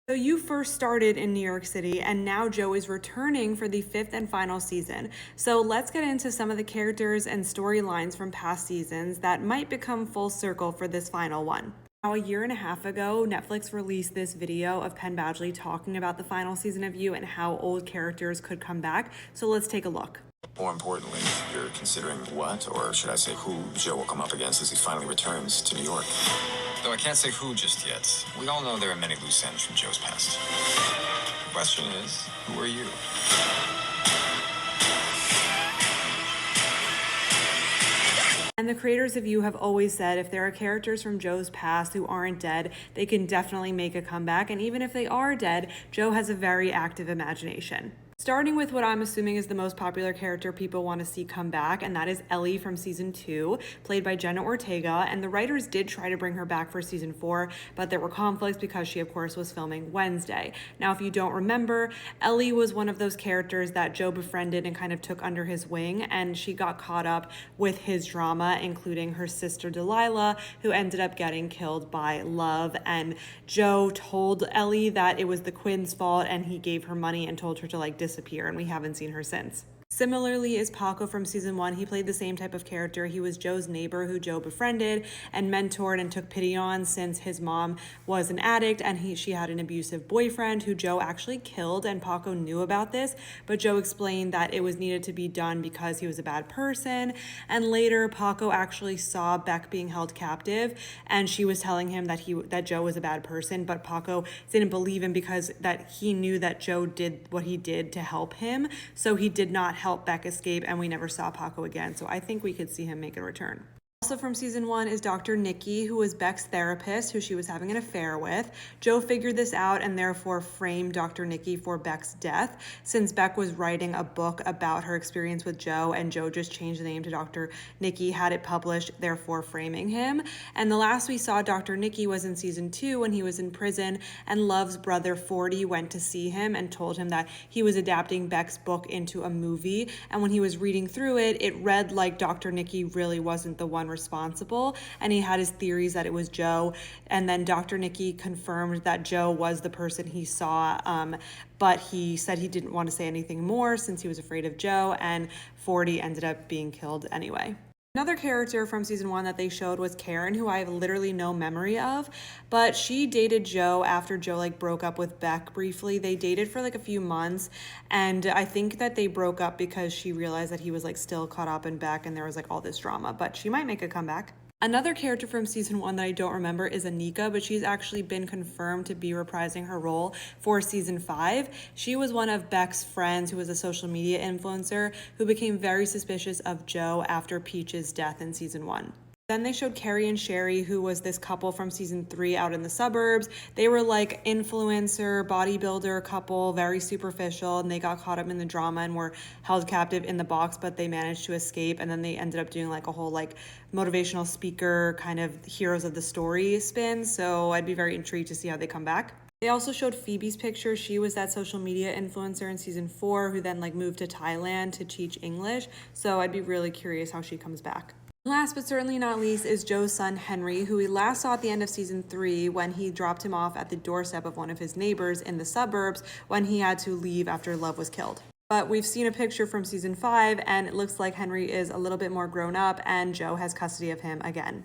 So you first started in New York City, and now Joe is returning for the fifth and final season. So let's get into some of the characters and storylines from past seasons that might become full circle for this final one. Now, a year and a half ago, Netflix released this video of Penn Badgley talking about the final season of You and how old characters could come back. So let's take a look. More importantly, you're considering what, or should I say who, Joe will come up against as he finally returns to New York. Though I can't say who just yet. We all know there are many loose ends from Joe's past. The question is, who are you? And the creators of You have always said if there are characters from Joe's past who aren't dead, they can definitely make a comeback. And even if they are dead, Joe has a very active imagination. Starting with what I'm assuming is the most popular character people want to see come back, and that is Ellie from season 2, played by Jenna Ortega. And the writers did try to bring her back for season 4, but there were conflicts because she, of course, was filming Wednesday. Now, if you don't remember, Ellie was one of those characters that Joe befriended and kind of took under his wing, and she got caught up with his drama, including her sister Delilah, who ended up getting killed by Love. And Joe told Ellie that it was the Quins' fault, and he gave her money and told her to disappear, and we haven't seen her since. Similarly is Paco from season 1. He played the same type of character. He was Joe's neighbor who Joe befriended and mentored and took pity on since his mom was an addict and she had an abusive boyfriend who Joe actually killed, and Paco knew about this, but Joe explained that it was needed to be done because he was a bad person. And later Paco actually saw Beck being held captive, and she was telling him that Joe was a bad person, but Paco didn't believe him because that he knew that Joe did what he did to help him, so he did not help Beck escape, and we never saw Paco again. So I think we could see him make a return. Also from season 1 is Dr. Nikki, who was Beck's therapist, who she was having an affair with. Joe figured this out and therefore framed Dr. Nikki for Beck's death, since Beck was writing a book about her experience with Joe, and Joe just changed the name to Dr. Nikki, had it published, therefore framing him. And the last we saw Dr. Nikki was in season 2 when he was in prison, and Love's brother 40 went to see him and told him that he was adapting Beck's book into a movie. And when he was reading through it, it read like Dr. Nikki really wasn't the one responsible, and he had his theories that it was Joe. And then Dr. Nikki confirmed that Joe was the person he saw, but he said he didn't want to say anything more since he was afraid of Joe, and 40 ended up being killed anyway. Another character from season 1 that they showed was Karen, who I have literally no memory of, but she dated Joe after Joe broke up with Beck briefly. They dated for a few months, and I think that they broke up because she realized that he was still caught up in Beck, and there was all this drama, but she might make a comeback. Another character from season 1 that I don't remember is Anika, but she's actually been confirmed to be reprising her role for season 5. She was one of Beck's friends who was a social media influencer who became very suspicious of Joe after Peach's death in season 1. Then they showed Carrie and Sherry, who was this couple from season 3 out in the suburbs. They were influencer, bodybuilder couple, very superficial, and they got caught up in the drama and were held captive in the box, but they managed to escape. And then they ended up doing a whole motivational speaker kind of heroes of the story spin. So I'd be very intrigued to see how they come back. They also showed Phoebe's picture. She was that social media influencer in season 4 who then moved to Thailand to teach English. So I'd be really curious how she comes back. Last but certainly not least is Joe's son Henry, who we last saw at the end of season 3 when he dropped him off at the doorstep of one of his neighbors in the suburbs when he had to leave after Love was killed. But we've seen a picture from season 5, and it looks like Henry is a little bit more grown up and Joe has custody of him again.